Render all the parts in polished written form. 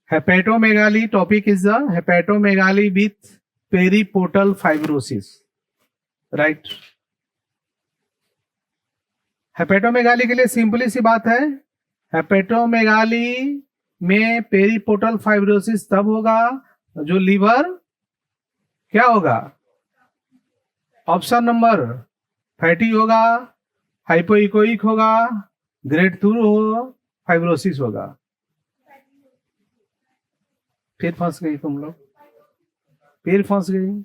Hepatomegaly topic is the hepatomegaly with periportal fibrosis, right? Hepatomegaly के लिए simply सी बात है, हेपेटोमेगाली में पेरीपोर्टल फाइब्रोसिस तब होगा जो लीवर क्या होगा, ऑप्शन नंबर फैटी होगा, हाइपोइकोइक होगा, ग्रेड 2 हो, फाइब्रोसिस होगा। फिर फंस गई तुम लोग, फिर फंस गई।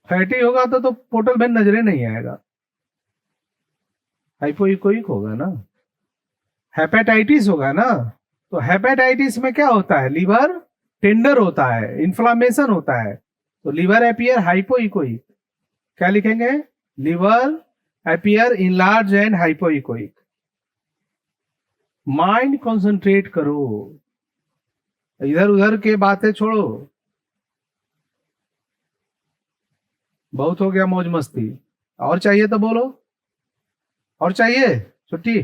फैटी होगा तो पोर्टल वेन नजरे नहीं आएगा, हाइपोइकोइक होगा ना, हेपेटाइटिस होगा ना। तो हेपेटाइटिस में क्या होता है, लीवर टेंडर होता है, इन्फ्लामेशन होता है, तो लीवर एपियर हाइपोइकोइक। क्या लिखेंगे, liver appear enlarge and hypoechoic. Mind concentrate करो, इधर उधर के बातें छोड़ो, बहुत हो गया मौज मस्ती। और चाहिए तो बोलो, और चाहिए छुट्टी,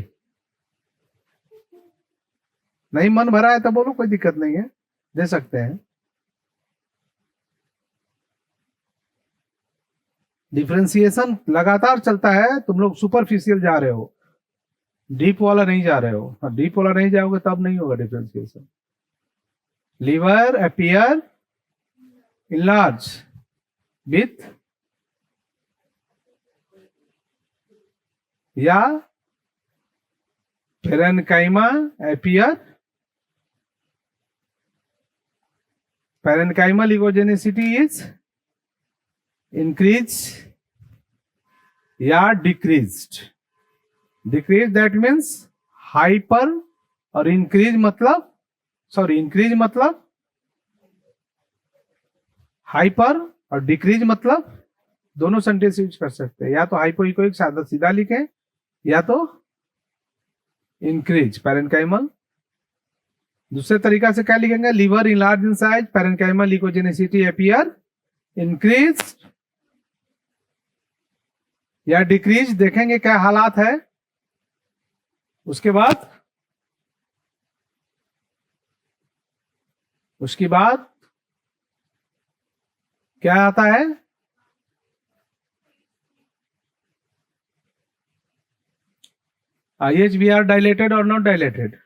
नहीं मन भरा है तो बोलो, कोई दिक्कत नहीं है, दे सकते हैं। डिफरेंशिएशन लगातार चलता है, तुम लोग सुपरफिशियल जा रहे हो, डीप वाला नहीं जा रहे हो। डीप वाला नहीं जाओगे तब नहीं होगा differentiation. Liver appear enlarge with या parenchyma appear, parenchymal echogenicity is increase या decreased. Decrease that means hyper, और इंक्रीज मतलब, सॉरी इंक्रीज मतलब हाइपर, और डिक्रीज मतलब दोनों सेंटेंस यूज कर सकते हैं, या तो हाइपोइकोइक सादा सीधा लिखे, या तो इंक्रीज पेरेन्काइमल। दूसरे तरीका से क्या लिखेंगे, liver enlarge in size, parenchymal echogenicity appear increase या डिक्रीज, देखेंगे क्या हालात है। उसके बाद क्या आता है, IHBR डायलेटेड और नॉट डायलेटेड,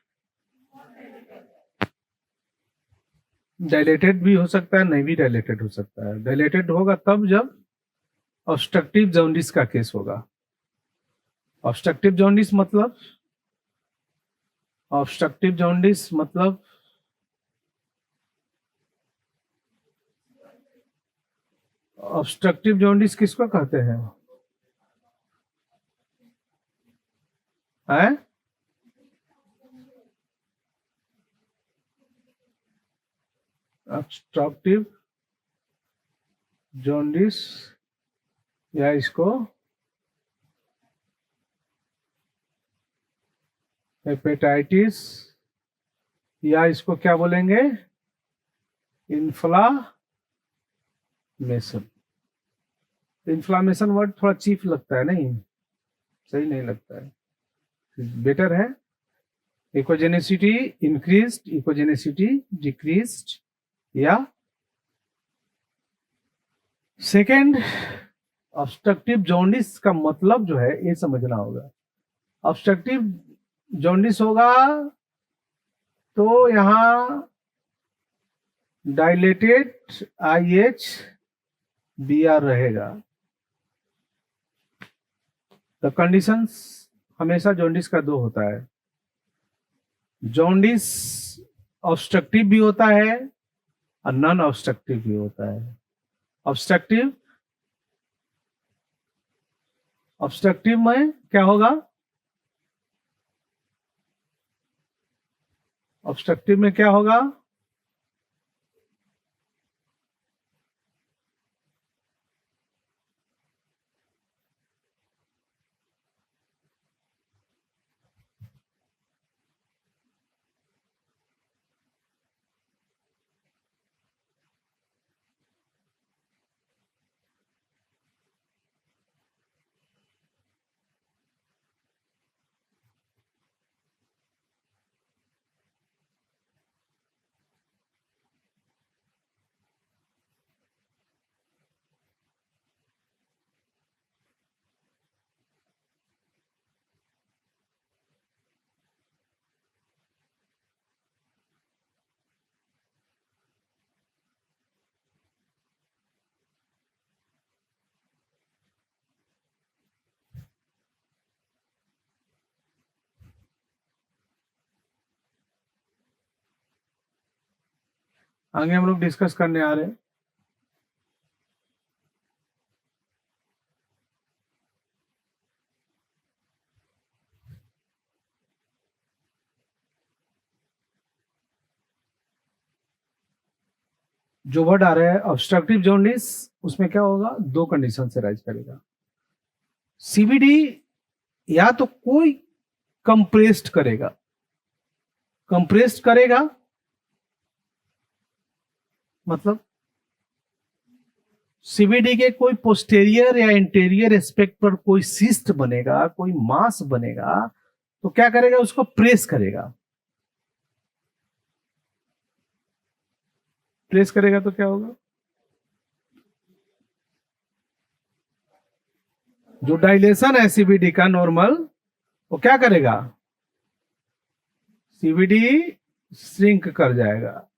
डायलेटेड भी हो सकता है, नहीं भी डायलेटेड हो सकता है। डायलेटेड होगा तब जब ऑब्स्ट्रक्टिव जॉन्डिस का केस होगा। ऑब्स्ट्रक्टिव जॉन्डिस मतलब, ऑब्स्ट्रक्टिव जॉन्डिस मतलब ऑब्स्ट्रक्टिव जॉन्डिस किसको कहते हैं, है? ऑब्स्ट्रक्टिव जॉन्डिस, या इसको हेपेटाइटिस, या इसको क्या बोलेंगे, इन्फ्लामेशन। इन्फ्लामेशन वर्ड थोड़ा चीप लगता है, नहीं सही नहीं लगता है, बेटर है इकोजेनेसिटी इंक्रीज्ड, इकोजेनेसिटी डिक्रीज्ड, या सेकेंड ऑब्स्ट्रक्टिव जॉन्डिस का मतलब जो है ये समझना होगा। ऑब्स्ट्रक्टिव जॉन्डिस होगा तो यहां डायलेटेड IHBR रहेगा। द कंडीशंस हमेशा जॉन्डिस का दो होता है, जॉन्डिस ऑब्स्ट्रक्टिव भी होता है और नॉन ऑब्स्ट्रक्टिव भी होता है। ऑब्स्ट्रक्टिव, ऑब्स्ट्रक्टिव में क्या होगा, ऑब्स्ट्रक्टिव में क्या होगा, आगे हम लोग डिस्कस करने आ रहे हैं। जो वर्ड आ रहा है ऑब्स्ट्रक्टिव जॉन्डिस, उसमें क्या होगा, दो कंडीशन से राइज करेगा। सीबीडी या तो कोई कंप्रेस्ड करेगा, कंप्रेस्ड करेगा मतलब सीबीडी के कोई पोस्टेरियर या इंटीरियर एस्पेक्ट पर कोई सिस्ट बनेगा, कोई मास बनेगा, तो क्या करेगा, उसको प्रेस करेगा। प्रेस करेगा तो क्या होगा, जो डायलेशन है सीबीडी का नॉर्मल, वो क्या करेगा, सीबीडी श्रिंक कर जाएगा,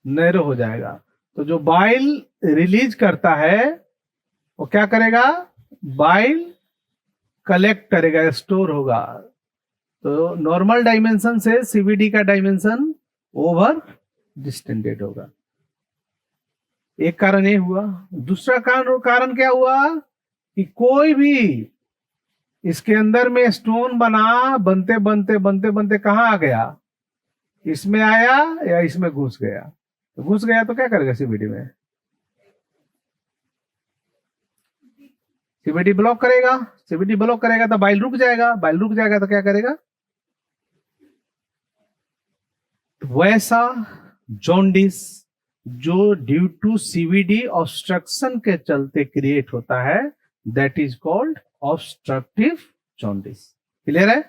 नैरो हो जाएगा। तो जो बाइल रिलीज करता है वो क्या करेगा, बाइल कलेक्ट करेगा, स्टोर होगा। तो नॉर्मल डायमेंशन से सीबीडी का डायमेंशन ओवर डिस्टेंडेड होगा। एक कारण ये हुआ। दूसरा कारण क्या हुआ कि कोई भी इसके अंदर में स्टोन बना, बनते बनते बनते बनते कहां आ गया, इसमें आया या इसमें घुस गया। तो घुस गया तो क्या करेगा सीबीडी में, सीबीडी ब्लॉक करेगा। सीबीडी ब्लॉक करेगा तो बाइल रुक जाएगा, बाइल रुक जाएगा तो क्या करेगा, वैसा जॉन्डिस जो ड्यू टू सीबीडी ऑब्स्ट्रक्शन के चलते क्रिएट होता है, that is called obstructive jaundice. Clear है।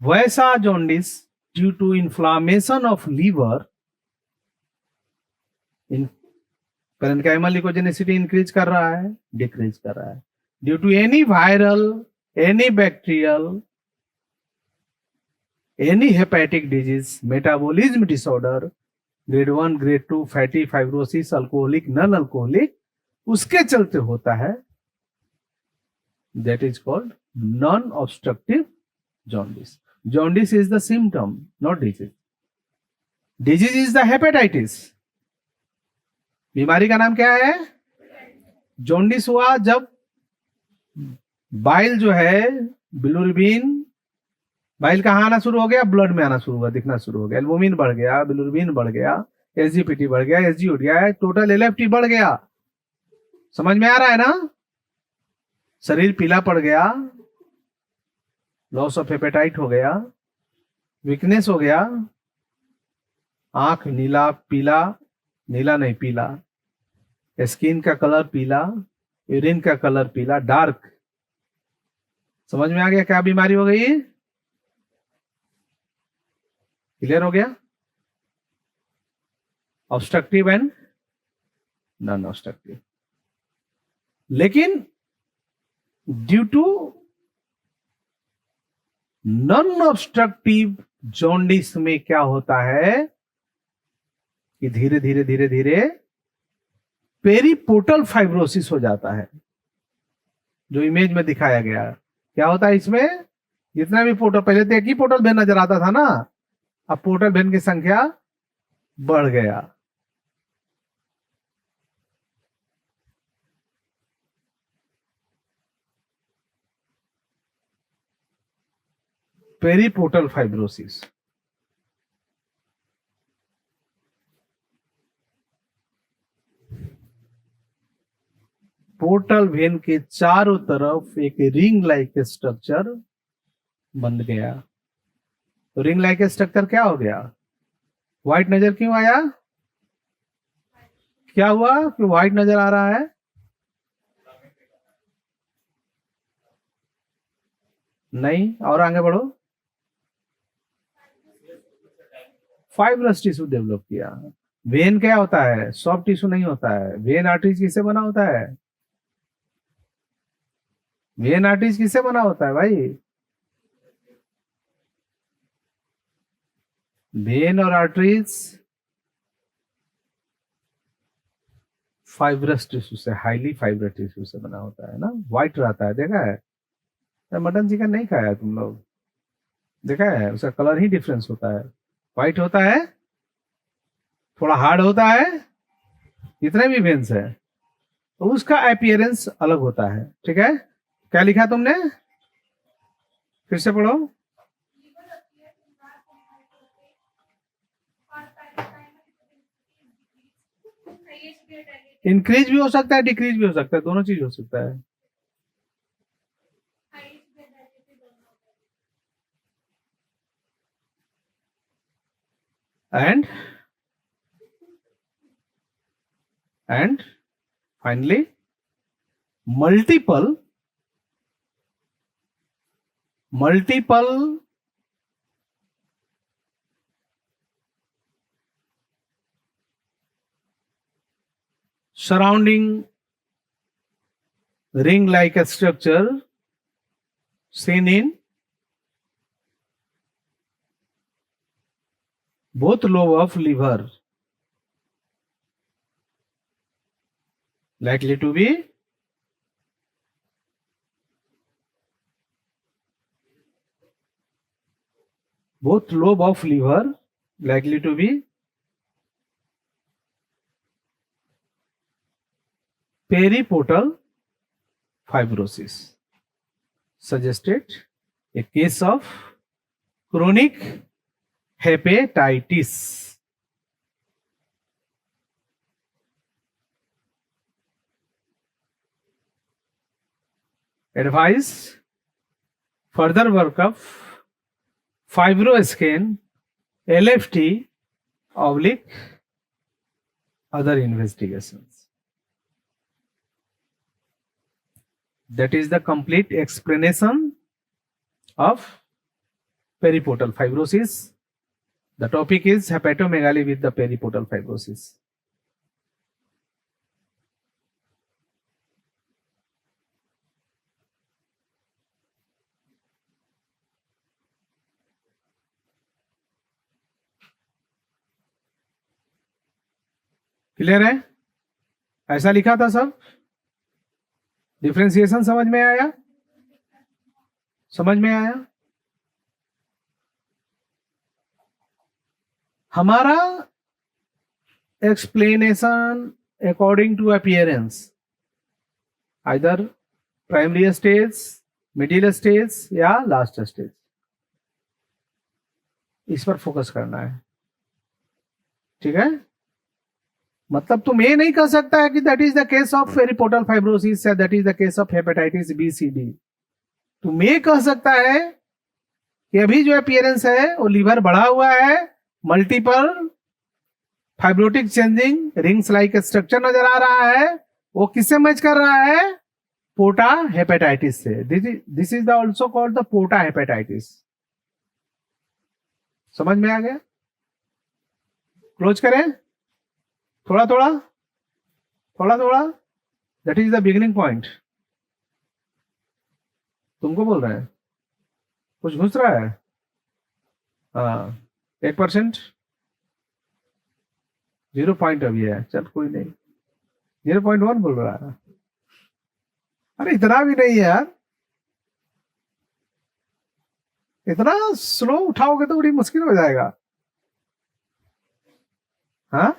वैसा jaundice due to inflammation of liver, parenchymal echogenicity increase कर रहा है, डिक्रीज कर रहा है, due to any viral, any bacterial, any hepatic disease, metabolism disorder, grade 1 grade 2, fatty fibrosis, alcoholic non alcoholic, उसके चलते होता है, that is called non obstructive jaundice. Jaundice is the symptom, not disease. Disease is the hepatitis. बीमारी का नाम क्या है, jaundice हुआ जब बाइल जो है, बिलुरबिन, बाइल कहाँ आना शुरू हो गया, ब्लड में आना शुरू हुआ, दिखना शुरू हो गया, एल्बुमिन बढ़ गया, बिलुरबिन बढ़ गया, एसजीपीटी बढ़ गया, एसजी उठ गया, टोटल एलएफटी बढ़ गया। समझ में आ रहा है ना। शरीर पीला पड़ गया, लॉस ऑफ हेपेटाइट हो गया, वीकनेस हो गया, आंख नीला पीला, नीला नहीं पीला, स्किन का कलर पीला, यूरिन का कलर पीला, डार्क। समझ में आ गया क्या बीमारी हो गई, क्लियर हो गया। Obstructive and non obstructive. लेकिन due to non obstructive jaundice में क्या होता है कि धीरे धीरे धीरे धीरे पेरीपोर्टल फाइब्रोसिस हो जाता है, जो इमेज में दिखाया गया। क्या होता है इसमें, जितना भी पोर्टल, पहले तो एक ही पोर्टल वेन नजर आता था ना, अब पोर्टल वेन की संख्या बढ़ गया। पेरीपोर्टल फाइब्रोसिस। पोर्टल वेन के चारों तरफ एक रिंग लाइक स्ट्रक्चर बन गया। तो रिंग लाइक स्ट्रक्चर क्या हो गया, व्हाइट नजर क्यों आया, क्या हुआ कि व्हाइट नजर आ रहा है, नहीं, और आगे बढ़ो। फाइब्रस टिश्यू डेवलप किया। वेन क्या होता है, सॉफ्ट टिश्यू नहीं होता है। वेन आर्टरीज किससे बना होता है, वेन आर्टरीज किससे बना होता है भाई, वेन और आर्टरीज फाइब्रस टिश्यू से, हाईली फाइब्रस टिश्यू से बना होता है ना, व्हाइट रहता है, देखा है। मटन चिकन नहीं खाया तुम लोग, देखा है, उसका कलर ही डिफरेंस होता है, व्हाइट होता है। थोड़ा हार्ड होता है, जितने भी वेन्स है, तो उसका अपीयरेंस अलग होता है। ठीक है, क्या लिखा तुमने, फिर से पढ़ो। इंक्रीज भी हो सकता है, डिक्रीज भी हो सकता है, दोनों चीज हो सकता है। And and finally multiple surrounding ring like a structure seen in both lobe of liver likely to be both lobe of liver likely to be periportal fibrosis suggested a case of chronic hepatitis. Advise further work of fibroscan, LFT, oblique other investigations. That is the complete explanation of periportal fibrosis. The topic is hepatomegaly with the periportal fibrosis. Clear है, ऐसा लिखा था सब। Differentiation समझ में आया, समझ में आया। हमारा explanation according to appearance, either primary stage, middle stage या लास्ट स्टेज, इस पर फोकस करना है। ठीक है, मतलब तुम ये नहीं कह सकता है कि that is the case of periportal fibrosis या that is the case of hepatitis B C D. तुम ये कह सकता है कि अभी जो अपीयरेंस है वो लीवर बढ़ा हुआ है, multiple fibrotic changing rings like structure नजर आ रहा है, वो किससे मैच कर रहा है, पोटा हेपेटाइटिस से। This is the also called the पोटा हेपेटाइटिस। समझ में आ गया, क्लोज करें, थोड़ा थोड़ा थोड़ा थोड़ा, that is the beginning point. तुमको बोल रहे हैं, कुछ घुस रहा है, हाँ 1%, 0 पॉइंट अभी है, चल कोई नहीं, 0.1 बोल रहा है। अरे इतना भी नहीं है यार, इतना स्लो उठाओगे तो बड़ी मुश्किल हो जाएगा। हाँ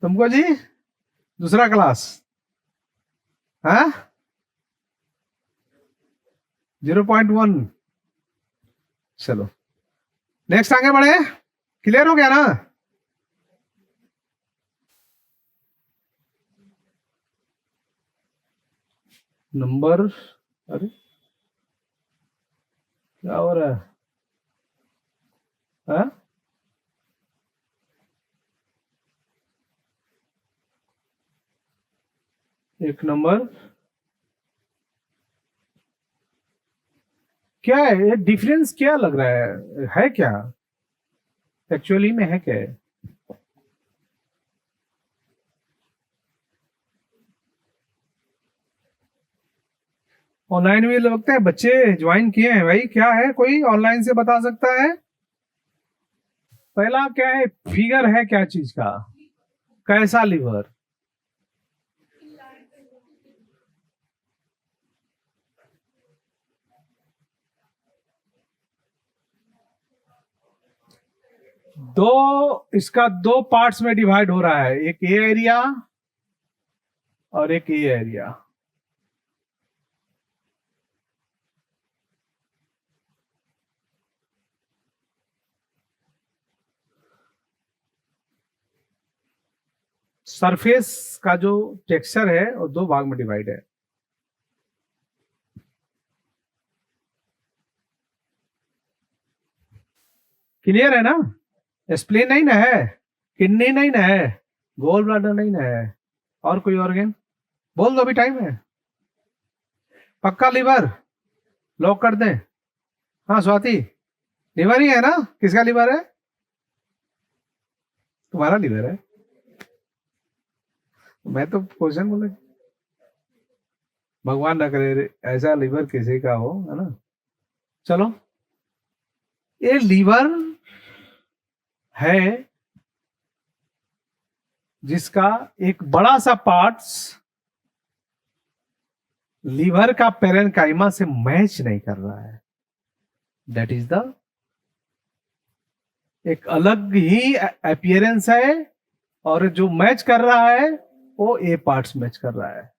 तुमको जी दूसरा क्लास, हाँ 0.1, चलो नेक्स्ट आगे बढ़े। क्लियर हो गया ना, नंबर, अरे क्या हो रहा है, हाँ? एक नंबर क्या है, ये डिफरेंस क्या लग रहा है क्या, एक्चुअली में है क्या? ऑनलाइन भी लगते हैं बच्चे ज्वाइन किए हैं भाई, क्या है कोई ऑनलाइन से बता सकता है? पहला क्या है, फिगर है क्या चीज का, कैसा लीवर, इसका दो पार्ट्स में डिवाइड हो रहा है, एक ए एरिया और एक ए एरिया। सरफेस का जो टेक्सचर है वो दो भाग में डिवाइड है। क्लियर है ना? स्प्लीन नहीं ना है, किडनी नहीं ना है, गोल ब्लाडर नहीं ना है, और कोई ऑर्गन बोल दो, अभी टाइम है। पक्का लिवर लॉक कर दें? हाँ स्वाति, लिवर ही है ना? किसका लिवर है? तुम्हारा लिवर है। मैं तो क्वेश्चन बोले, भगवान न करे ऐसा लिवर किसी का हो, है ना। चलो, ये लीवर है जिसका एक बड़ा सा पार्ट्स लीवर का पेरेनकाइमा से मैच नहीं कर रहा है। दैट इज द एक अलग ही अपीयरेंस है, और जो मैच कर रहा है वो ए पार्ट्स मैच कर रहा है।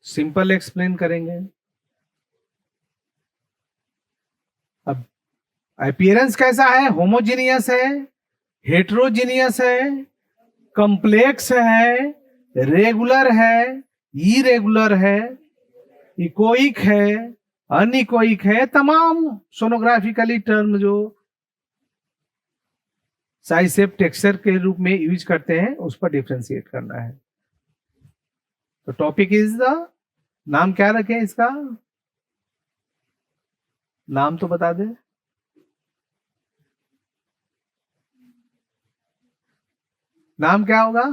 सिंपल एक्सप्लेन करेंगे। अब अपीयरेंस कैसा है? होमोजीनियस है, हेट्रोजीनियस है, कॉम्प्लेक्स है, रेगुलर है, इरेगुलर है, इकोइक है, अनइकोइक है, तमाम सोनोग्राफिकली टर्म जो साइज शेप टेक्सचर के रूप में यूज करते हैं उस पर डिफ्रेंशिएट करना है। तो टॉपिक इज द, नाम क्या रखें इसका? नाम तो बता दे। नाम क्या होगा?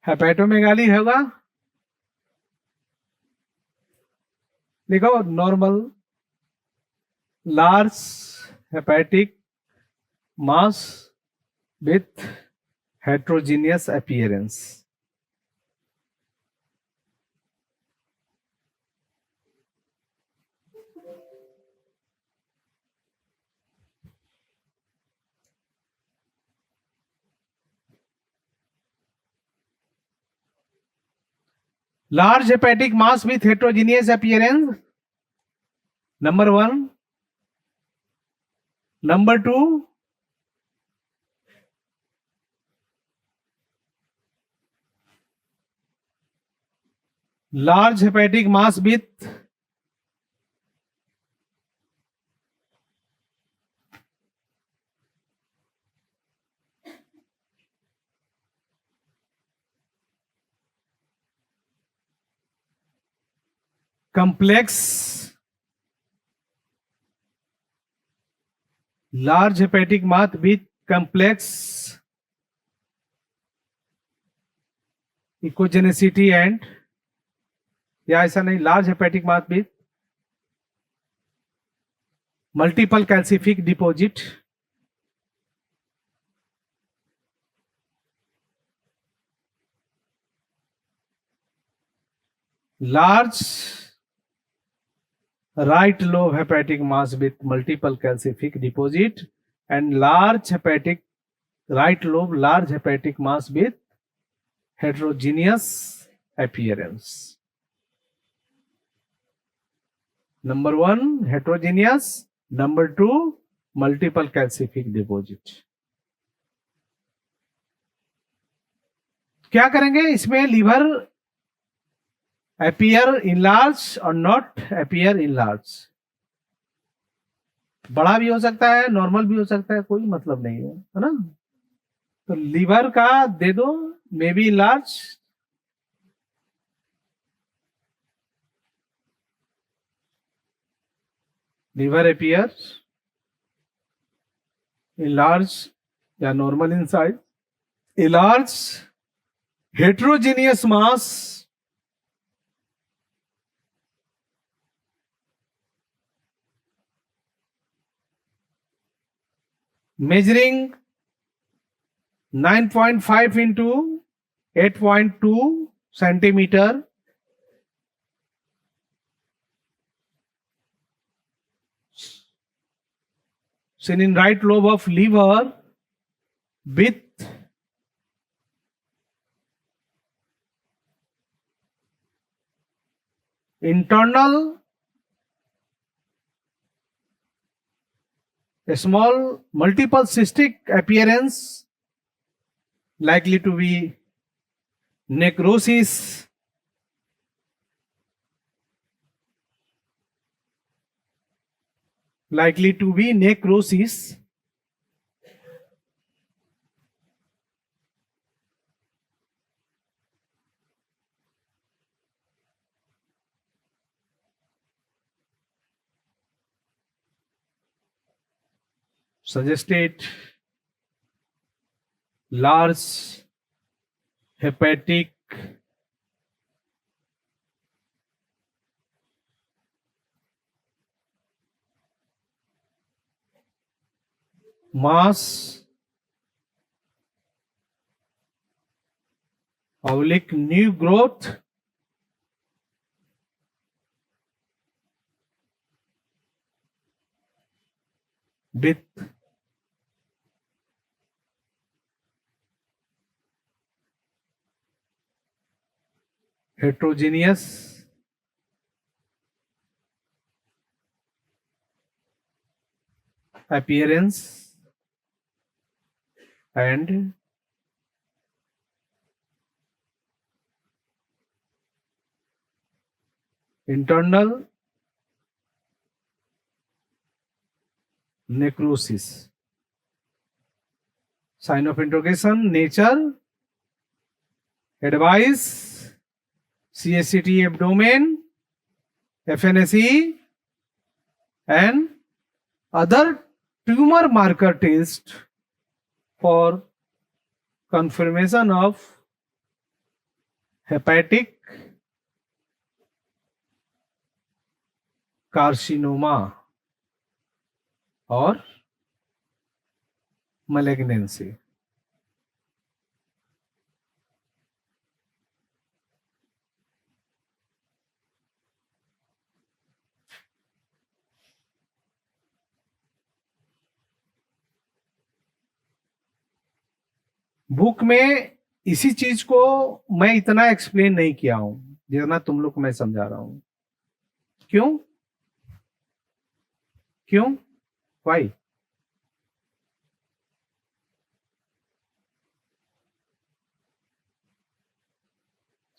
हेपेटोमेगाली होगा। लिखो normal large hepatic mass with heterogeneous appearance. Large hepatic mass with heterogeneous appearance, number one. Number two, large hepatic mass with complex, large hepatic mass with complex echogenicity and, या ऐसा नहीं, large hepatic mass with multiple calcific deposit, large right lobe hepatic mass with multiple calcific deposit, and large hepatic right lobe large hepatic mass with heterogeneous appearance. Number one heterogeneous, number two multiple calcific deposit. क्या करेंगे इसमें? Liver appear enlarged or not appear enlarged, बड़ा भी हो सकता है, normal भी हो सकता है, कोई मतलब नहीं है ना। तो लीवर का दे दो, may be enlarged, liver appears enlarged या normal in size, enlarged heterogeneous mass measuring 9.5 into 8.2 centimeter. Seen in right lobe of liver with internal a small multiple cystic appearance, likely to be necrosis. Likely to be necrosis. Suggested large hepatic mass, oblique new growth, with heterogeneous appearance and internal necrosis. Sign of interrogation, nature, advice, CSCT abdomen, FNSE, and other tumor marker test for confirmation of hepatic carcinoma और malignancy. Book में इसी चीज को मैं इतना explain नहीं किया हूं जितना तुम लोग को मैं समझा रहा हूं. क्यों? क्यों? वाई?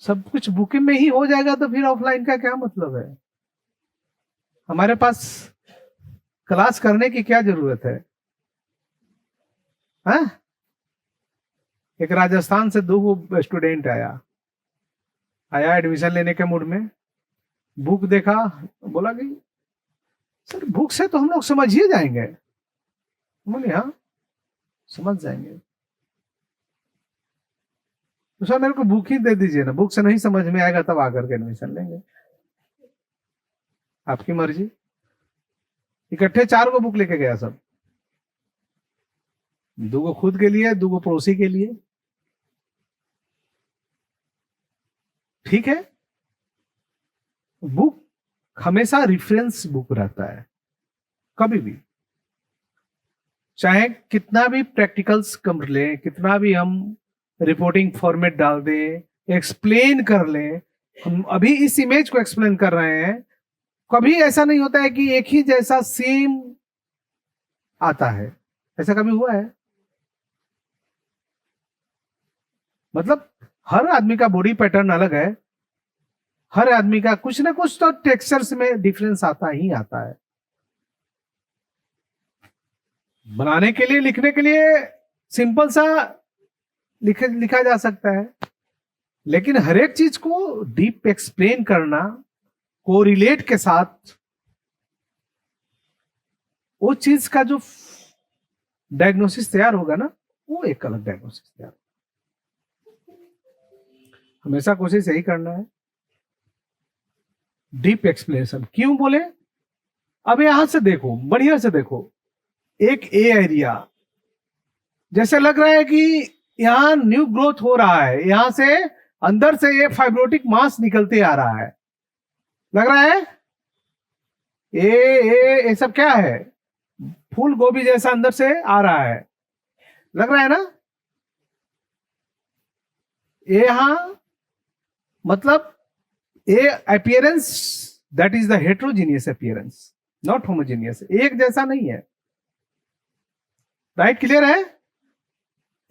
सब कुछ बुक में ही हो जाएगा तो फिर ऑफलाइन का क्या मतलब है? हमारे पास क्लास करने की क्या जरूरत है? हाँ? एक राजस्थान से 2 स्टूडेंट आया एडमिशन लेने के मूड में, बुक देखा, बोला कि सर बुक से तो हम लोग समझ ही जाएंगे. बोले हाँ समझ जाएंगे. तो सर मेरे को बुक ही दे दीजिए ना, बुक से नहीं समझ में आएगा तब आकर के एडमिशन लेंगे. आपकी मर्जी. इकट्ठे 4 को बुक लेके गया सब, 2 को खुद के लिए, 2 को पड़ोसी के लिए. ठीक है, बुक हमेशा रेफरेंस बुक रहता है. कभी भी चाहे कितना भी प्रैक्टिकल्स कम लें, कितना भी हम रिपोर्टिंग फॉर्मेट डाल दें, एक्सप्लेन कर लें, हम अभी इस इमेज को एक्सप्लेन कर रहे हैं, कभी ऐसा नहीं होता है कि एक ही जैसा सेम आता है. ऐसा कभी हुआ है? मतलब हर आदमी का बॉडी पैटर्न अलग है, हर आदमी का कुछ ना कुछ तो टेक्सचर्स में डिफरेंस आता ही आता है. बनाने के लिए, लिखने के लिए सिंपल सा लिखा जा सकता है, लेकिन हर एक चीज को डीप एक्सप्लेन करना, कोरिलेट के साथ, वो चीज का जो डायग्नोसिस तैयार होगा ना, वो एक अलग डायग्नोसिस तैयार. हमेशा कोशिश यही करना है, डीप एक्सप्लेनेशन. क्यों बोले? अब यहां से देखो, बढ़िया से देखो, एक ए एरिया जैसे लग रहा है कि यहाँ न्यू ग्रोथ हो रहा है, यहां से अंदर से ये फाइब्रोटिक मास निकलते आ रहा है, लग रहा है ये सब क्या है, फूल गोभी जैसा अंदर से आ रहा है, लग रहा है ना। ये यहां मतलब ये appearance that is the heterogeneous appearance, not homogeneous, एक जैसा नहीं है, राइट, क्लियर है।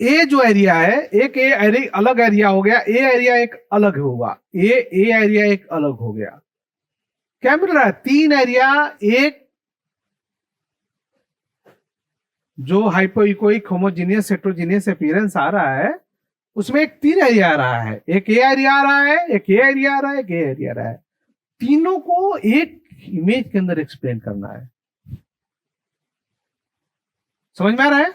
ए जो एरिया है, एक ए एरिया अलग एरिया हो गया, ए एरिया एक अलग होगा, ए एरिया एक अलग हो गया, क्या मिल रहा है, तीन एरिया, एक जो हाइपोइकोइक होमोजीनियस हेट्रोजीनियस अपीयरेंस आ रहा है उसमें एक तीन एरिया आ रहा है, एक ए एरिया आ रहा है, एक ए एरिया आ रहा है, एक ए एरिया आ रहा है, तीनों को एक इमेज के अंदर एक्सप्लेन करना है, समझ में आ रहा है,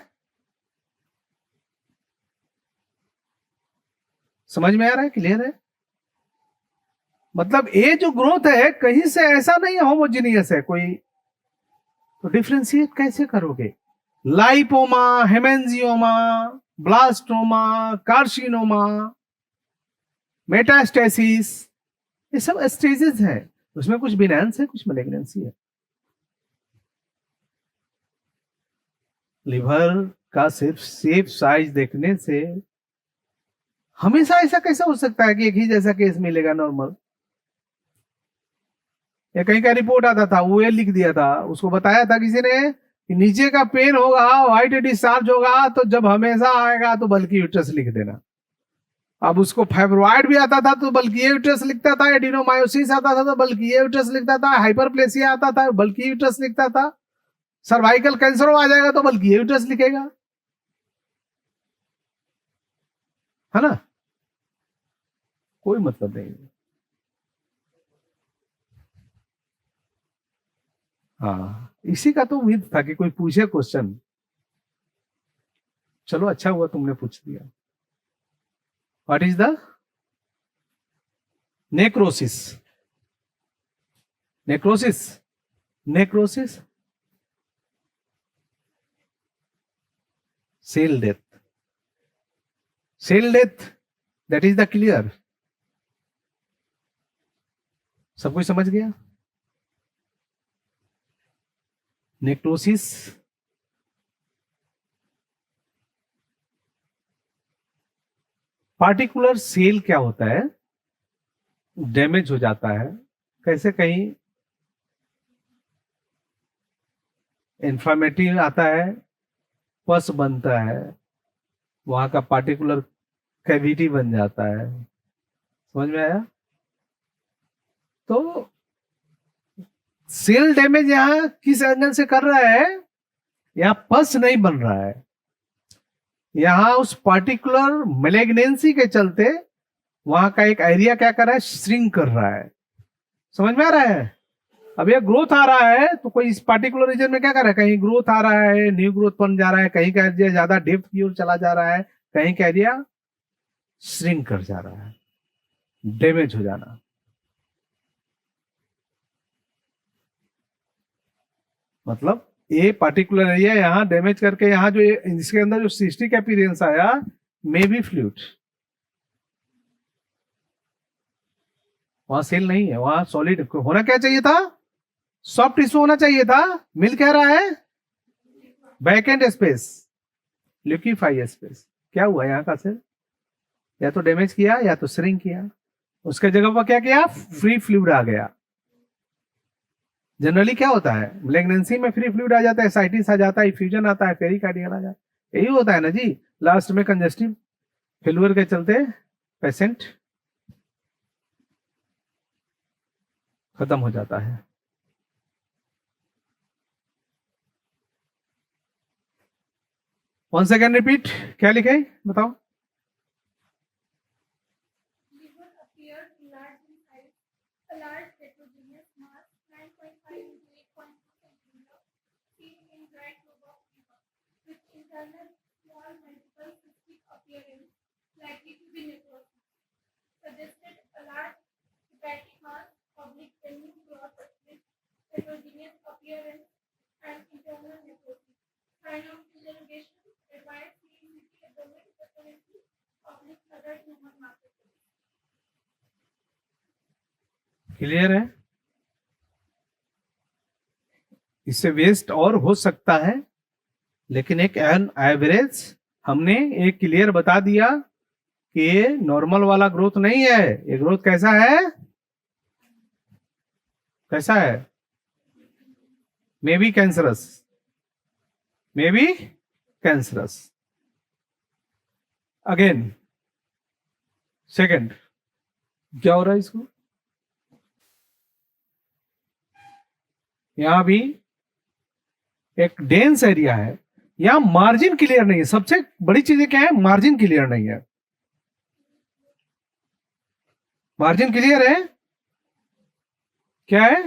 समझ में आ रहा है, क्लियर है। मतलब ये जो ग्रोथ है कहीं से ऐसा नहीं है होमोजीनियस है कोई, तो डिफ्रेंशिएट कैसे करोगे, lipoma, haemangioma, blastoma, carcinoma, metastasis, ये सब स्टेजेस है, उसमें कुछ बिनांस है, कुछ मैलिग्नेंसी है। लिवर का सिर्फ शेप साइज देखने से हमेशा ऐसा कैसे हो सकता है कि एक ही जैसा केस मिलेगा नॉर्मल, या कहीं का रिपोर्ट आता था वो ये लिख दिया था, उसको बताया था किसी ने कि नीचे का पेन होगा, व्हाइट डिस्चार्ज होगा, तो जब हमेशा आएगा तो बल्कि यूट्रस लिख देना। अब उसको फाइब्रॉइड भी आता था तो बल्कि यूट्रस लिखता था, एडिनोमायोसिस आता था तो बल्कि यूट्रस लिखता था, हाइपरप्लेसिया आता था बल्कि यूट्रस लिखता था, सर्वाइकल कैंसर आ जाएगा तो बल्कि यूट्रस लिखेगा, है ना, कोई मतलब नहीं। हाँ, इसी का तो उम्मीद था कि कोई पूछे क्वेश्चन, चलो अच्छा हुआ तुमने पूछ दिया। What is the necrosis, necrosis, necrosis, cell death, cell death, that is the clear, सब कुछ समझ गया। नेक्रोसिस पार्टिकुलर सेल क्या होता है, डैमेज हो जाता है, कैसे, कहीं इंफ्लामेटरी आता है, पस बनता है, वहां का पार्टिकुलर कैविटी बन जाता है, समझ में आया। तो सेल डैमेज यहां किस एंगल से कर रहा है, यहां पस नहीं बन रहा है, यहां उस पार्टिकुलर मेलेग्नेंसी के चलते वहां का एक एरिया क्या कर रहा है, श्रिंक कर रहा है, समझ में आ रहा है। अब ये ग्रोथ आ रहा है तो कोई इस पार्टिकुलर रीजन में क्या कर रहा है, कहीं ग्रोथ आ रहा है, न्यू ग्रोथ बन जा रहा है, कहीं का एरिया ज्यादा डेप्थ की ओर चला जा रहा है, कहीं का एरिया श्रिंक कर जा रहा है, डैमेज हो जाना। मतलब ये पार्टिकुलर एरिया यहाँ डैमेज करके यहाँ जो इसके अंदर जो सिस्टिक अपीयरेंस आया मे बी फ्लूइड, वहां सेल नहीं है, वहां सॉलिड होना क्या चाहिए था, सॉफ्ट टिश्यू होना चाहिए था, मिल क्या रहा है, back and space, liquefy space, क्या हुआ यहाँ का सेल, या तो डैमेज किया या तो श्रिंक किया, उसके जगह पर क्या किया, फ्री फ्लूइड आ गया। जनरली क्या होता है, प्रेगनेंसी में फ्री फ्लूइड आ जाता है, साइटिस आ जाता है, फ्यूजन आता है, पेरिकार्डियल आ जाता है, यही होता है ना जी, लास्ट में कंजेस्टिव फेल्यूर के चलते पेशेंट खत्म हो जाता है। वन सेकेंड रिपीट, क्या लिखे बताओ, क्लियर है? इससे वेस्ट और हो सकता है, लेकिन एक एन एवरेज हमने एक क्लियर बता दिया कि ये नॉर्मल वाला ग्रोथ नहीं है। ये ग्रोथ कैसा है? कैसा है? May be cancerous, may be cancerous. Again second, क्या हो रहा है इसको? यहां भी एक डेंस एरिया है, यहां मार्जिन क्लियर नहीं है। सबसे बड़ी चीज क्या है? मार्जिन क्लियर नहीं है। मार्जिन क्लियर है? क्या है?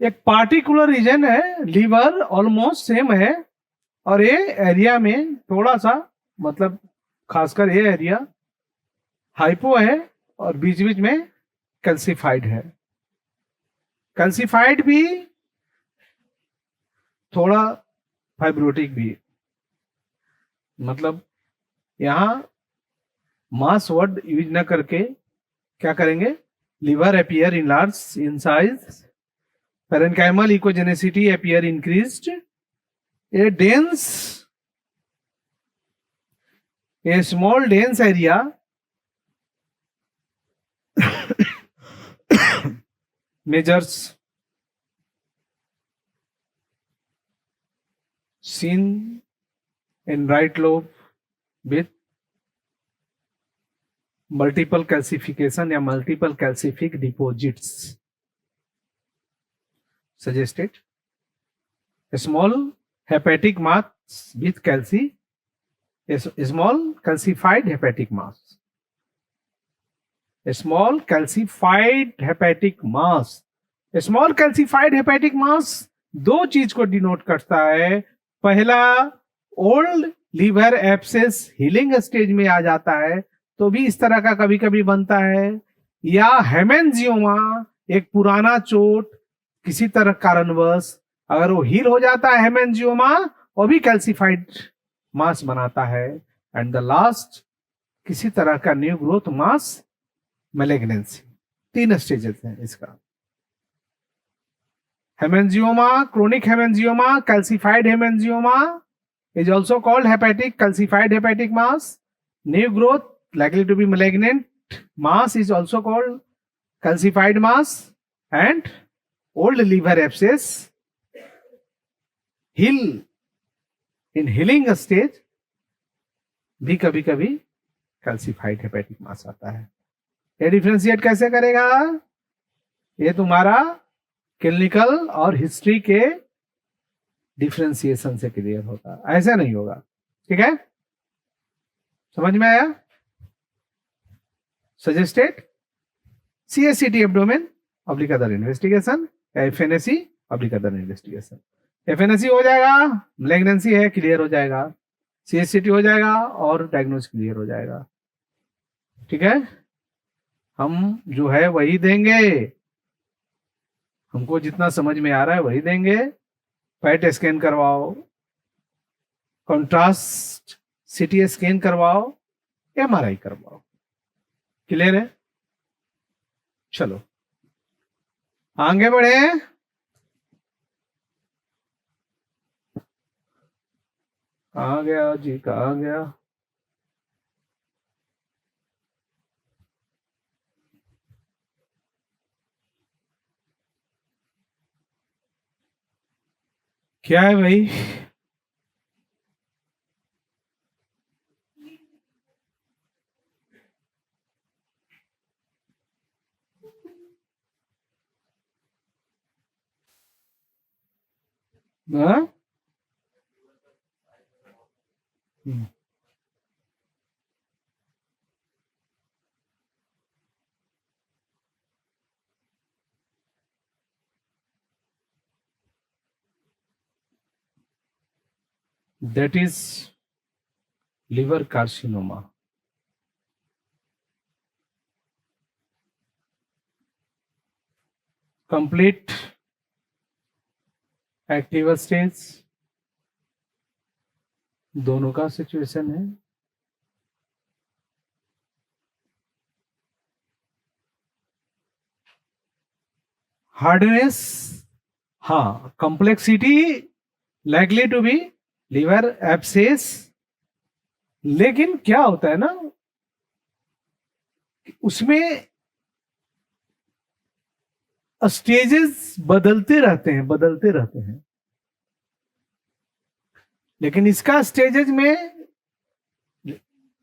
एक पार्टिकुलर रीजन है, लीवर ऑलमोस्ट सेम है, और ये एरिया में थोड़ा सा, मतलब खासकर ये एरिया हाइपो है, और बीच बीच में कैल्सिफाइड है। कैल्सिफाइड भी, थोड़ा फाइब्रोटिक भी। मतलब यहां मास वर्ड यूज न करके क्या करेंगे? Liver appear enlarge in size, parenchymal echogenicity appear increased, a dense, a small dense area measures seen in right lobe with multiple calcification या multiple calcific deposits suggested a small hepatic mass with calci, a small calcified hepatic mass, a small calcified hepatic mass, a small calcified hepatic mass दो चीज को denote करता है। पहला, old liver abscess healing stage में आ जाता है तो भी इस तरह का कभी कभी बनता है, या हेमेंजियोमा, एक पुराना चोट किसी तरह कारणवश अगर वो हील हो जाता है, हेमेंजियोमा वो भी कैल्सिफाइड मास बनाता है। एंड द लास्ट, किसी तरह का न्यू ग्रोथ मास, मैलिग्नेंसी। तीन स्टेजेस हैं इसका। Haemangioma, chronic hemangioma, calcified hemangioma is also called hepatic, calcified hepatic mass. New growth likely to be malignant mass is also called calcified mass, and old liver abscess heal in healing stage भी कभी कभी calcified hepatic mass आता है। ये differentiate कैसे करेगा? ये तुम्हारा क्लिनिकल और हिस्ट्री के डिफ्रेंसिएशन से क्लियर होगा, ऐसा नहीं होगा। ठीक है, समझ में आया? Suggested CSCT abdomen oblique other investigation, FNAC oblique other investigation. FNAC हो जाएगा, मैलिग्नेंसी है, क्लियर हो जाएगा। CSCT हो जाएगा और डायग्नोस क्लियर हो जाएगा। ठीक है, हम जो है वही देंगे, हमको जितना समझ में आ रहा है वही देंगे। पैट स्कैन करवाओ, कंट्रास्ट CT स्कैन करवाओ, MRI करवाओ। क्लियर है? चलो आगे बढ़े। कहा गया जी, कहा गया? क्या है भाई? हाँ? That is liver carcinoma. Complete active stage, दोनों का सिचुएशन है। हार्डनेस, हाँ, complexity likely to be liver abscess. लेकिन क्या होता है ना, उसमें स्टेजेस बदलते रहते हैं, बदलते रहते हैं। लेकिन इसका स्टेजेस में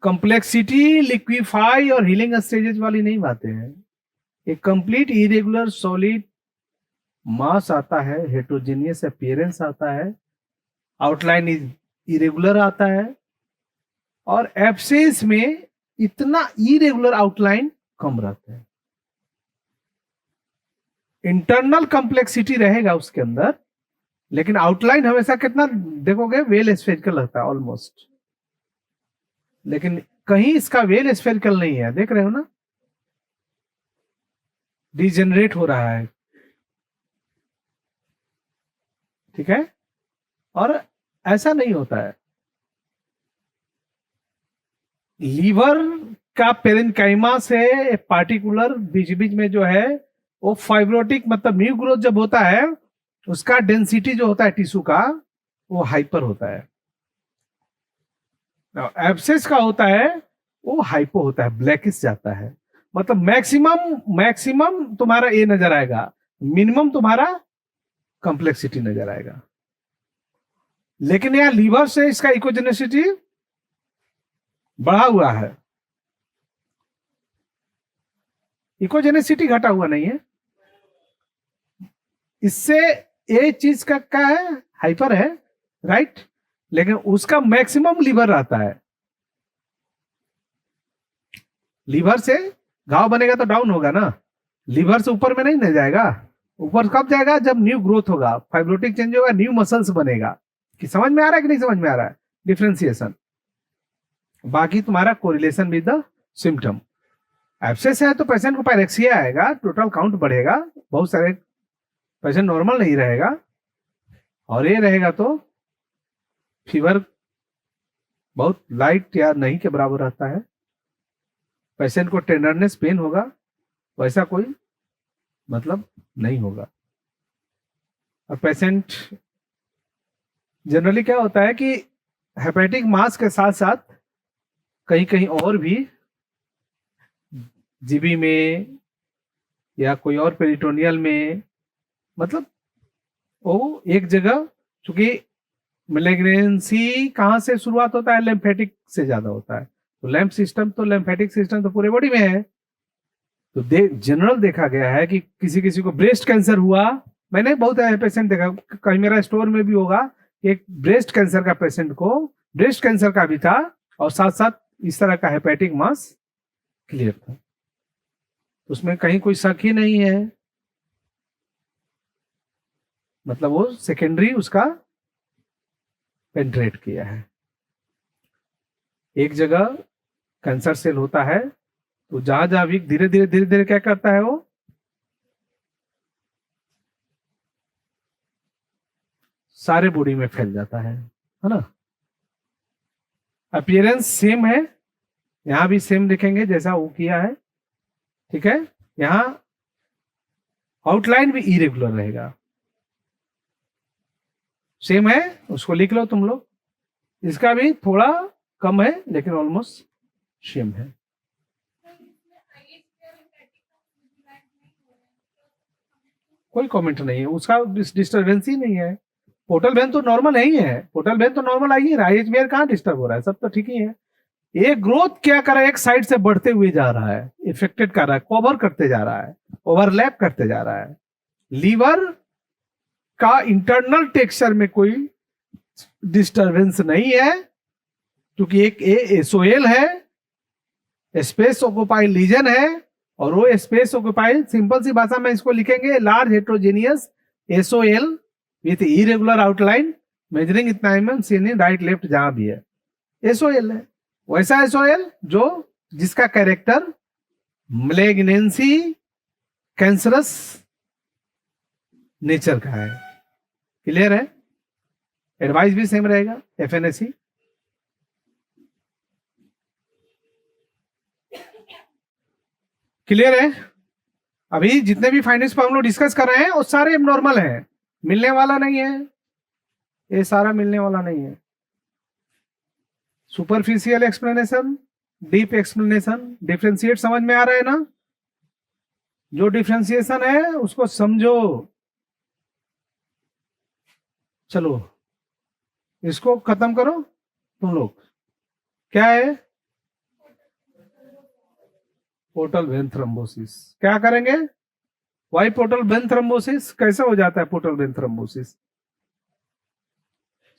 कंप्लेक्सिटी, लिक्विफाई और हीलिंग स्टेजेस वाली नहीं बातें हैं। एक कंप्लीट इरेगुलर सॉलिड मास आता है, हेट्रोजेनियस अपीयरेंस आता है, आउटलाइन इरेगुलर आता है, और एब्सेस में इतना इरेगुलर आउटलाइन कम रहता है। इंटरनल कंप्लेक्सिटी रहेगा उसके अंदर, लेकिन आउटलाइन हमेशा कितना देखोगे, वेल स्फेरिकल लगता है ऑलमोस्ट। लेकिन कहीं इसका वेल स्फेरिकल नहीं है, देख रहे हो ना, डिजेनरेट हो रहा है। ठीक है, और ऐसा नहीं होता है। लीवर का पेरेन्काइमा से पार्टिकुलर बीच बीच में जो है वो फाइब्रोटिक, मतलब न्यू ग्रोथ जब होता है, उसका डेंसिटी जो होता है टिश्यू का, वो हाइपर होता है। एब्सेस का होता है वो हाइपो होता है, ब्लैकिश जाता है। मतलब मैक्सिमम मैक्सिमम तुम्हारा ये नजर आएगा, मिनिमम तुम्हारा कॉम्प्लेक्सिटी नजर आएगा। लेकिन यह लीवर से इसका इकोजेनेसिटी बढ़ा हुआ है, इकोजेनेसिटी घटा हुआ नहीं है। इससे ये चीज का क्या है, हाइपर है, राइट। लेकिन उसका मैक्सिमम लीवर रहता है। लीवर से घाव बनेगा तो डाउन होगा ना, लीवर से ऊपर में नहीं न जाएगा। ऊपर कब जाएगा, जब न्यू ग्रोथ होगा, फाइब्रोटिक चेंज होगा, न्यू मसल्स बनेगा। कि समझ में आ रहा है कि नहीं समझ में आ रहा है डिफ्रेंसिएशन। बाकी तुम्हारा correlation with the symptom. Abscess है तो पेशेंट को पायरेक्सिया आएगा, टोटल काउंट बढ़ेगा, बहुत सारे पेशेंट नॉर्मल नहीं रहेगा, और ये रहेगा तो फीवर बहुत लाइट या नहीं के बराबर रहता है। पेशेंट को टेंडरनेस, पेन होगा, वैसा कोई मतलब नहीं होगा। और पेशेंट जनरली क्या होता है कि हेपेटिक मास के साथ साथ कहीं कहीं और भी जीबी में या कोई और पेरिटोनियल में, मतलब वो एक जगह, चूंकि मैलिग्नेंसी कहाँ से शुरुआत होता है, लिम्फेटिक से ज्यादा होता है। तो लिम्फेटिक सिस्टम तो पूरे बॉडी में है। तो जनरल देखा गया है कि किसी किसी को ब्रेस्ट कैंसर हुआ, मैंने बहुत पेशेंट देखा, कहीं मेरा स्टोर में भी होगा, एक ब्रेस्ट कैंसर का पेशेंट को ब्रेस्ट कैंसर का भी था, और साथ साथ इस तरह का हेपेटिक मास क्लियर था। उसमें कहीं कोई शक ही नहीं है, मतलब वो सेकेंडरी उसका पेंट्रेट किया है। एक जगह कैंसर सेल होता है तो जहां जहां भी धीरे धीरे धीरे धीरे क्या करता है, वो सारे बॉडी में फैल जाता है ना। अपीयरेंस सेम है, यहां भी सेम दिखेंगे जैसा वो किया है। ठीक है, यहां आउटलाइन भी इरेगुलर रहेगा, सेम है, उसको लिख लो तुम लोग। इसका भी थोड़ा कम है लेकिन ऑलमोस्ट सेम है। कोई कमेंट नहीं है, उसका डिस्टर्बेंस ही नहीं है। पोर्टल वेन तो नॉर्मल ही है, पोर्टल वेन तो नॉर्मल आई है, आईएच वेयर कहाँ डिस्टर्ब हो रहा है, सब तो ठीक ही है। ये ग्रोथ क्या कर रहा है, एक साइड से बढ़ते हुए जा रहा है, इफेक्टेड कर रहा है, कवर करते जा रहा है, ओवरलैप करते जा रहा है। लीवर का इंटरनल टेक्सचर में कोई डिस्टरबेंस नहीं है, क्योंकि एक एसओएल है, स्पेस ऑक्युपाइड लीजन है, और वो स्पेस ऑक्युपाइड, सिंपल सी भाषा में इसको लिखेंगे, large heterogeneous SOL with irregular outline measuring इतना एमएम सीनी राइट लेफ्ट जहां भी है, एसओएल है। वैसा एसओएल जो जिसका कैरेक्टर मैलिग्नेंसी, कैंसरस नेचर का है। क्लियर है, एडवाइस भी सेम रहेगा, एफएनएससी। क्लियर है। अभी जितने भी फाइंडिंग्स पर हम लोग डिस्कस कर रहे हैं वो सारे नॉर्मल हैं, मिलने वाला नहीं है, ये सारा मिलने वाला नहीं है। Superficial explanation, deep explanation, differentiate समझ में आ रहा है ना? जो डिफ्रेंशिएशन है उसको समझो। चलो इसको खत्म करो तुम लोग। क्या है? Portal vein thrombosis. क्या करेंगे? Why portal vein thrombosis? कैसे हो जाता है portal vein thrombosis?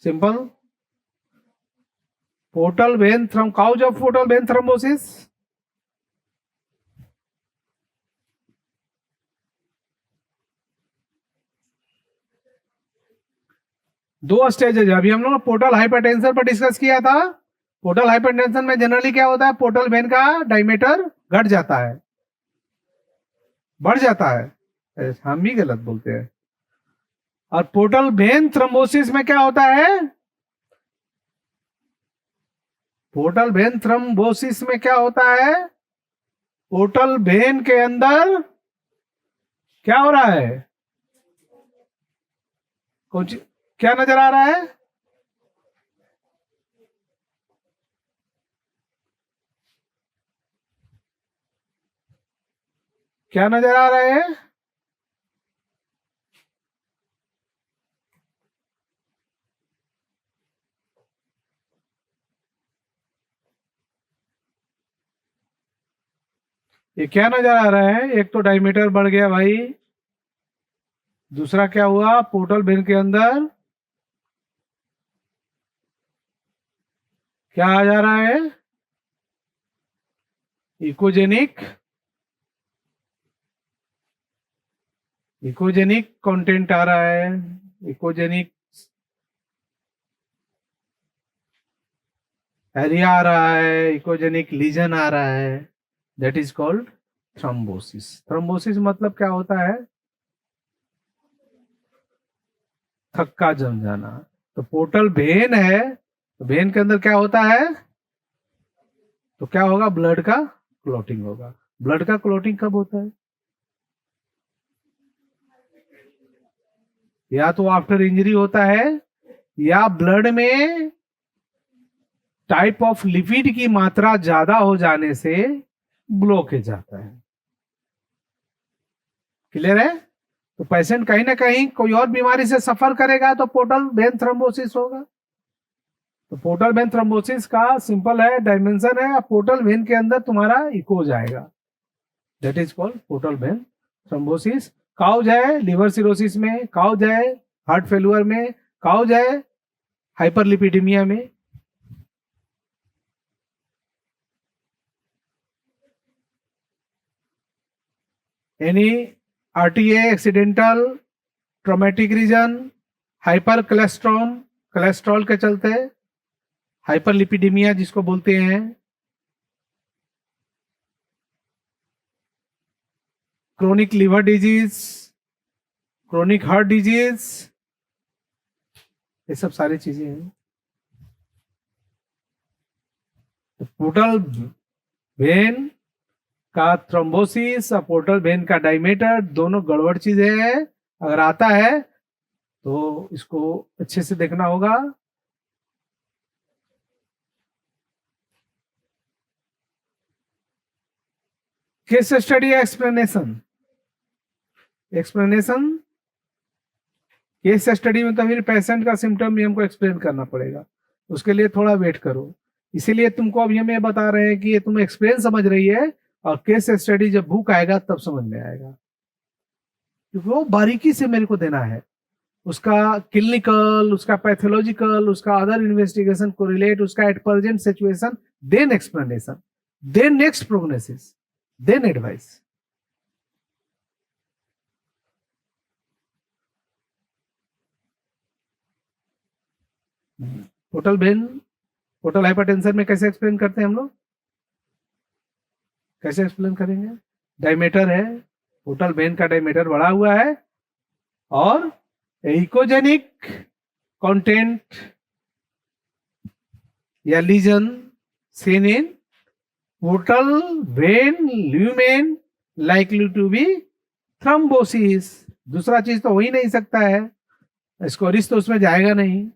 Simple, portal vein throm cause of portal vein thrombosis. दो स्टेजेज है। अभी हम लोग पोर्टल हाइपरटेंशन पर डिस्कस किया था। पोर्टल हाइपरटेंशन में जनरली क्या होता है, पोर्टल वेन का डायमीटर घट जाता है, बढ़ जाता है, हम भी गलत बोलते हैं। और पोर्टल वेन थ्रोम्बोसिस में क्या होता है? पोर्टल वेन थ्रोम्बोसिस में क्या होता है? पोर्टल वेन के अंदर क्या हो रहा है? कुछ क्या नजर आ रहा है? क्या नजर आ रहा है? ये क्या नजर आ रहा है? एक तो डायमीटर बढ़ गया भाई, दूसरा क्या हुआ, पोर्टल वेन के अंदर क्या आ जा रहा है? इकोजेनिक, इकोजेनिक कंटेंट आ रहा है, इकोजेनिक एरिया आ रहा है, इकोजेनिक लीजन आ रहा है, that is called thrombosis. Thrombosis मतलब क्या होता है? थक्का जम जाना। तो पोर्टल वेन है, तो वेन के अंदर क्या होता है? तो क्या होगा? ब्लड का क्लॉटिंग होगा। ब्लड का क्लॉटिंग कब होता है? या तो आफ्टर इंजरी होता है, या ब्लड में टाइप ऑफ लिपिड की मात्रा ज्यादा हो जाने से ब्लॉकेज आता है। क्लियर है? तो पेशेंट कहीं ना कहीं कोई और बीमारी से सफर करेगा तो पोर्टल वेन थ्रोम्बोसिस होगा। तो पोर्टल वेन थ्रोम्बोसिस का सिंपल है, डायमेंशन है, पोर्टल वेन के अंदर तुम्हारा इको जाएगा, that is called portal vein thrombosis. Cause है लिवर सिरोसिस में, काउज है हार्ट फेलुअर में, काउज है हाइपरलिपिडीमिया में। Any RTA accidental traumatic reason, hyper cholesterol, cholesterol के चलते हाइपरलिपिडीमिया जिसको बोलते हैं, chronic liver disease, chronic heart disease, ये सब सारी चीजें हैं। तो पोर्टल वेन का थ्रोम्बोसिस और पोर्टल वेन का डायमीटर दोनों गड़बड़ चीजें हैं। अगर आता है तो इसको अच्छे से देखना होगा। Case study explanation, explanation case study में तो फिर पेशेंट का सिम्टम भी हमको एक्सप्लेन करना पड़ेगा, उसके लिए थोड़ा वेट करो। इसीलिए तुमको अभी हम ये बता रहे हैं कि ये तुम एक्सप्लेन समझ रही है, और केस स्टडी जब बुक आएगा तब समझ में आएगा, क्योंकि वो बारीकी से मेरे को देना है, उसका क्लिनिकल, उसका पैथोलॉजिकल, उसका अदर इन्वेस्टिगेशन को रिलेट, उसका at present situation, then explanation, then next prognosis, then advice. Portal vein, portal hypertension में कैसे एक्सप्लेन करते हैं हम लोग? कैसे एक्सप्लेन करेंगे? डायमीटर है, पोर्टल वेन का डायमीटर बढ़ा हुआ है, और इकोजेनिक कंटेंट या lesion seen in portal vein lumen likely to be thrombosis, दूसरा चीज तो हो ही नहीं सकता है, स्कोरिस तो उसमें जाएगा नहीं।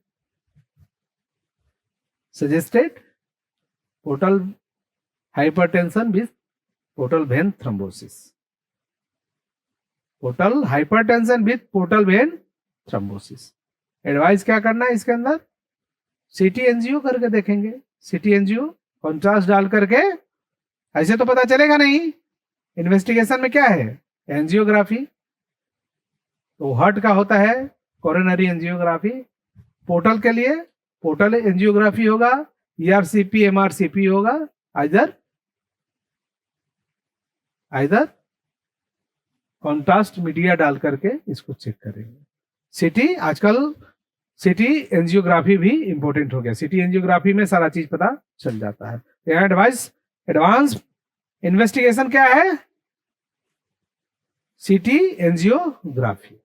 Suggested portal hypertension with portal vein thrombosis, portal hypertension with portal vein thrombosis. Advice क्या करना है इसके अंदर, सिटी एनजीओ करके देखेंगे, सिटी एनजीओ कॉन्ट्रास्ट डाल करके, ऐसे तो पता चलेगा नहीं। इन्वेस्टिगेशन में क्या है, एंजियोग्राफी, तो हार्ट का होता है कोरोनरी एंजियोग्राफी, पोर्टल के लिए पोर्टल एंजियोग्राफी होगा, ईआरसीपी एमआरसीपी होगा, आइदर कॉन्ट्रास्ट मीडिया डाल करके इसको चेक करेंगे। सिटी, आजकल सिटी एंजियोग्राफी भी इंपॉर्टेंट हो गया, सिटी एंजियोग्राफी में सारा चीज पता चल जाता है। एडवांस इन्वेस्टिगेशन क्या है, सिटी एंजियोग्राफी।